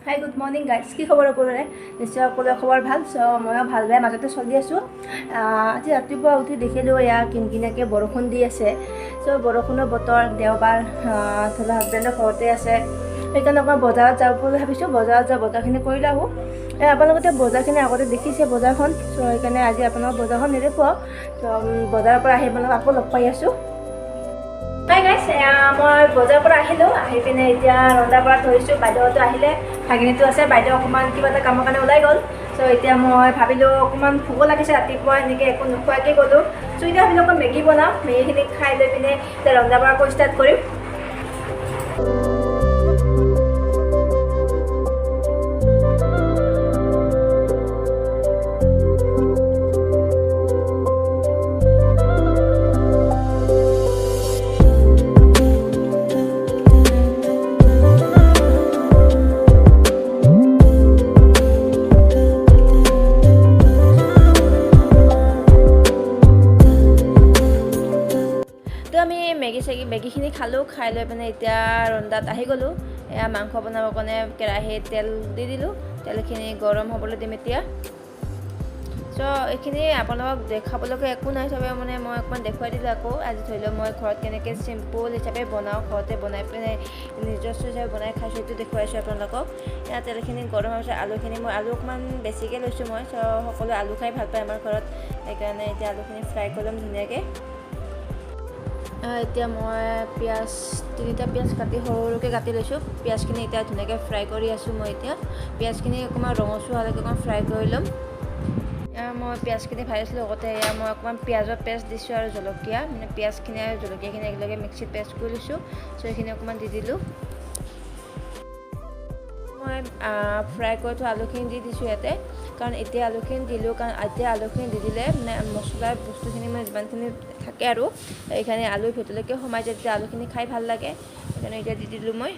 Hi good morning guys, কি খবৰ সকলোৰে? নিশ্চয় সকলোৰে খবৰ ভাল। ময়ো ভাল বেয়া মাজতে চলি আছোঁ। আজি ৰাতিপুৱা উঠি দেখিলোঁ এয়া কিনকিনীয়াকৈ বৰষুণ দি আছে। বৰষুণৰ বতৰ, দেওবাৰ, ধৰি হাজবেণ্ডৰ ঘৰতে আছে। সেইকাৰণে অকণমান বজাৰত যাওঁ বুলি ভাবিছোঁ। বজাৰত যাওঁ, বজাৰখিনি কৰিলে আহোঁ। আপোনালোকে বজাৰখিনি আগতে দেখিছে বজাৰখন, সেইকাৰণে আজি আপোনালোকক বজাৰখন নেদেখুৱাওঁ। বজাৰৰ পৰা আহি আপোনালোকক আকৌ লগ পাই আছোঁ। হাই গাইজ, মই বজাৰৰ পৰা আহিলোঁ। আহি পিনে এতিয়া ৰন্ধা বঢ়া ধৰিছোঁ। বাইদেউহঁতো আহিলে, ভাগিনীটো আছে। বাইদেউ অকণমান কিবা এটা কামৰ কাৰণে ওলাই গ'ল। এতিয়া মই ভাবিলোঁ অকণমান ভোকো লাগিছে ৰাতিপুৱা, এনেকৈ একো নোখোৱাকৈ গ'লোঁ। এতিয়া ভাবিলোঁ অকণ মেগী বনাওঁ। মেগীখিনি খাই লৈ পিনে এতিয়া ৰন্ধা বঢ়া আকৌ ষ্টাৰ্ট কৰিম। আমি মেগীখিনি খালোঁ। খাই লৈ পিনে এতিয়া ৰন্ধাত আহি গ'লোঁ। এয়া মাংস বনাবৰ কাৰণে কেৰাহীত তেল দি দিলোঁ। তেলখিনি গৰম হ'বলৈ দিম এতিয়া। এইখিনি আপোনালোকক দেখাবলৈকে একো নাই, চবে মই অকণমান দেখুৱাই দিলোঁ আকৌ। আজি ধৰি লওক মই ঘৰত কেনেকৈ চিম্পুল হিচাপে বনাওঁ, ঘৰতে বনাই পিনে নিজস্ব হিচাপে বনাই খাইছোঁ, সেইটো দেখুৱাইছোঁ আপোনালোকক। ইয়াত তেলখিনি গৰম হোৱাৰ পিছত আলুখিনি, মই আলু অকণমান বেছিকৈ লৈছোঁ। সকলোৱে আলু খাই ভাল পায় আমাৰ ঘৰত, সেইকাৰণে এতিয়া আলুখিনি ফ্ৰাই কৰি ল'ম ধুনীয়াকৈ। এতিয়া মই তিনিটা পিঁয়াজ কাটি সৰুকৈ কাটি লৈছোঁ। পিঁয়াজখিনি এতিয়া ধুনীয়াকৈ ফ্ৰাই কৰি আছোঁ। মই এতিয়া পিঁয়াজখিনি অকণমান ৰঙচুৱা হোৱালৈকে অকণমান ফ্ৰাই কৰি ল'ম। মই পিঁয়াজখিনি ভাজিছিলোঁ। লগতে মই অকণমান পিঁয়াজৰ পেষ্ট দিছোঁ আৰু জলকীয়া, পিঁয়াজখিনি আৰু জলকীয়াখিনি একেলগে মিক্সিত পেষ্ট কৰি লৈছোঁ। এইখিনি অকণমান দি দিলোঁ। মই ফ্ৰাই কৰি থোৱা আলুখিনি দি দিছোঁ ইয়াতে, কাৰণ এতিয়া আলুখিনি দিলোঁ, কাৰণ এতিয়া আলুখিনি দি দিলে মছলাৰ বস্তুখিনি যিমানখিনি থাকে আৰু এইখিনি আলুৰ ভিতৰলৈকে সোমাই যায়, তেতিয়া আলুখিনি খাই ভাল লাগে। সেইকাৰণে এতিয়া দি দিলোঁ মই।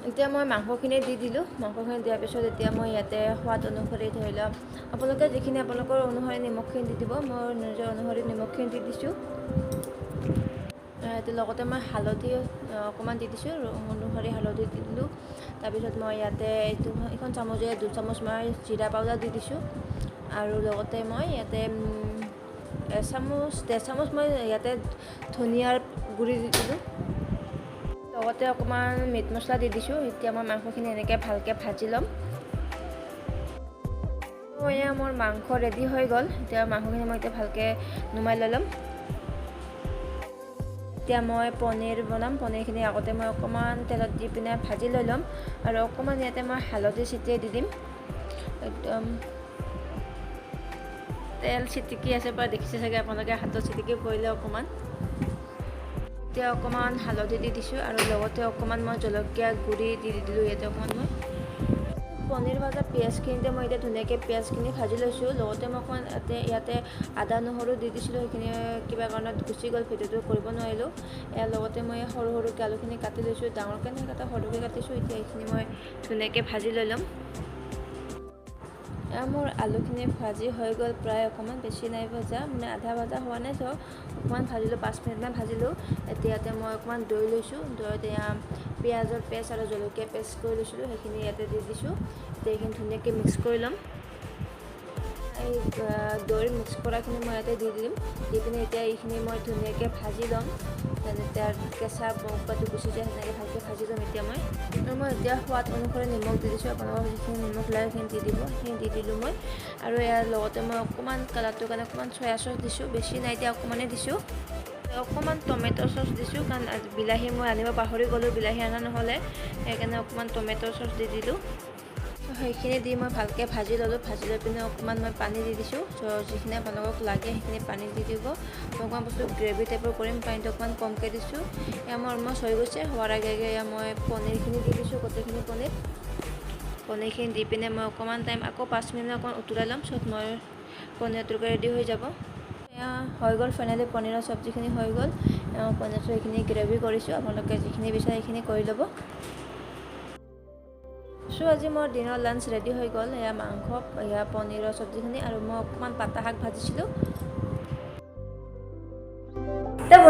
এতিয়া মই মাংসখিনি দি দিলোঁ। মাংসখিনি দিয়াৰ পিছত এতিয়া মই ইয়াতে সোৱাদ অনুসৰি ধৰি লওক আপোনালোকে যিখিনি আপোনালোকৰ অনুসৰি নিমখখিনি দি দিব। মই নিজৰ অনুসৰি নিমখখিনি দি দিছোঁ। লগতে মই হালধি অকণমান দি দিছোঁ, অনুসৰি হালধি দি দিলোঁ। তাৰপিছত মই ইয়াতে এইখন চামুচেৰে 2 চামুচ মই জিৰা পাউডাৰ দি দিছোঁ। আৰু লগতে মই ইয়াতে 1.5 চামুচ মই ইয়াতে ধনিয়াৰ গুড়ি দি দিলোঁ। লগতে অকণমান মিট মছলা দি দিছোঁ। এতিয়া মই মাংসখিনি এনেকৈ ভালকৈ ভাজি ল'ম। এয়া মোৰ মাংস ৰেডি হৈ গ'ল। এতিয়া মাংসখিনি মই এতিয়া ভালকৈ নুমাই লৈ ল'ম। এতিয়া মই পনীৰ বনাম। পনীৰখিনি আগতে মই অকণমান তেলত দি পিনে ভাজি লৈ ল'ম, আৰু অকণমান ইয়াতে মই হালধি ছিটিয়াই দি দিম। একদম তেল চিটিকি আছে, পৰা দেখিছে চাগে আপোনালোকে, হাতত চিটিকি পৰিলে অকণমান। এতিয়া অকণমান হালধি দি দিছোঁ, আৰু লগতে অকণমান মই জলকীয়া গুড়ি দি দিলোঁ। ইয়াতে অকণমান মই পনীৰ ভাজা পিঁয়াজখিনিতে মই এতিয়া ধুনীয়াকৈ পিঁয়াজখিনি ভাজি লৈছোঁ। লগতে মই অকণমান ইয়াতে আদা নহৰু দি দিছিলোঁ। সেইখিনি কিবা কাৰণত গুচি গ'ল, ভিডিঅ'টো কৰিব নোৱাৰিলোঁ। ইয়াৰ লগতে মই সৰু সৰুকৈ আলুখিনি কাটি লৈছোঁ। ডাঙৰকৈ সৰুকৈ কাটিছোঁ। এতিয়া এইখিনি মই ধুনীয়াকৈ ভাজি লৈ ল'ম। মোৰ আলুখিনি ভাজি হৈ গ'ল, প্ৰায় অকণমান বেছি নাই ভজা, আধা ভজা হোৱা নাই। অকণমান ভাজিলোঁ, 5 মিনিটমান ভাজিলোঁ। এতিয়া ইয়াতে মই অকণমান দৈ লৈছোঁ। দৈত পিঁয়াজৰ পেষ্ট আৰু জলকীয়া পেষ্ট কৰি লৈছিলোঁ, সেইখিনি ইয়াতে দি দিছোঁ। এতিয়া এইখিনি ধুনীয়াকৈ মিক্স কৰি ল'ম। এই দৈৰ মিক্স কৰাখিনি মই ইয়াতে দি দিম। দি পিনে এতিয়া এইখিনি মই ধুনীয়াকৈ ভাজি ল'ম, যেনে তাৰ কেঁচা পকাটো গুচি যায়, সেনেকৈ ভালকৈ ভাজি ল'ম। এতিয়া মই সোৱাদ অনুসৰি নিমখ দি দিছোঁ। আপোনালোকৰ যিখিনি নিমখ লাগে সেইখিনি দি দিব। সেইখিনি দি দিলোঁ মই। আৰু ইয়াৰ লগতে মই অকণমান কালাৰটোৰ কাৰণে অকণমান চয়া চচ দিছোঁ, বেছি নাই, এতিয়া অকণমানেই দিছোঁ। অকণমান টমেট' চচ দিছোঁ, কাৰণ বিলাহী মই আনিব পাহৰি গ'লোঁ, বিলাহী অনা নহ'লে, সেইকাৰণে অকণমান টমেট' চচ দি দিলোঁ। সেইখিনি দি মই ভালকৈ ভাজি ল'লোঁ। ভাজি লৈ পিনে অকণমান মই পানী দি দিছোঁ। যিখিনি আপোনালোকক লাগে সেইখিনি পানী দি দিব। অকণমান বস্তু গ্ৰেভি টাইপৰ কৰিম, পানীটো অকণমান কমকৈ দিছোঁ। এয়া মোৰ অলমষ্ট হৈ গৈছে। হোৱাৰ আগে আগে মই পনীৰখিনি দি দিছোঁ, গোটেইখিনি পনীৰখিনি দি পিনে মই অকণমান টাইম আকৌ 5 মিনিট অকণমান উতলাই ল'ম। মই পনীৰ তৰকাৰী ৰেডি হৈ যাব। এয়া হৈ গ'ল, ফাইনেলি পনীৰৰ চব্জিখিনি হৈ গ'ল। পনীৰটো এইখিনি গ্ৰেভি কৰিছোঁ। আপোনালোকে যিখিনি বিচাৰে সেইখিনি কৰি ল'ব। আজি মোৰ দিনৰ লাঞ্চ ৰেডি হৈ গ'ল। এয়া মাংস, এয়া পনীৰৰ চব্জিখিনি, আৰু মই অকণমান পাতা শাক ভাজিছিলোঁ।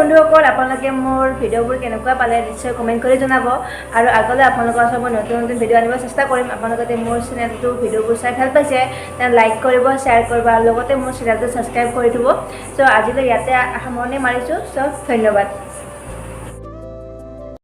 বন্ধুসকল আপোনালোকে মোৰ ভিডিঅ'বোৰ কেনেকুৱা পালে নিশ্চয় কমেণ্ট কৰি জনাব আৰু আগলৈ আপোনালোকৰ ওচৰত মই নতুন নতুন ভিডিঅ' আনিব চেষ্টা কৰিম। আপোনালোকে মোৰ চেনেলটো ভিডিঅ'বোৰ চাই ভাল পাইছে তেনে লাইক কৰিব, শ্বেয়াৰ কৰিব আৰু লগতে মোৰ চেনেলটো ছাবস্ক্ৰাইব কৰি দিব। চ' আজিলৈ ইয়াতে সামৰণি মাৰিছোঁ। চ' ধন্যবাদ।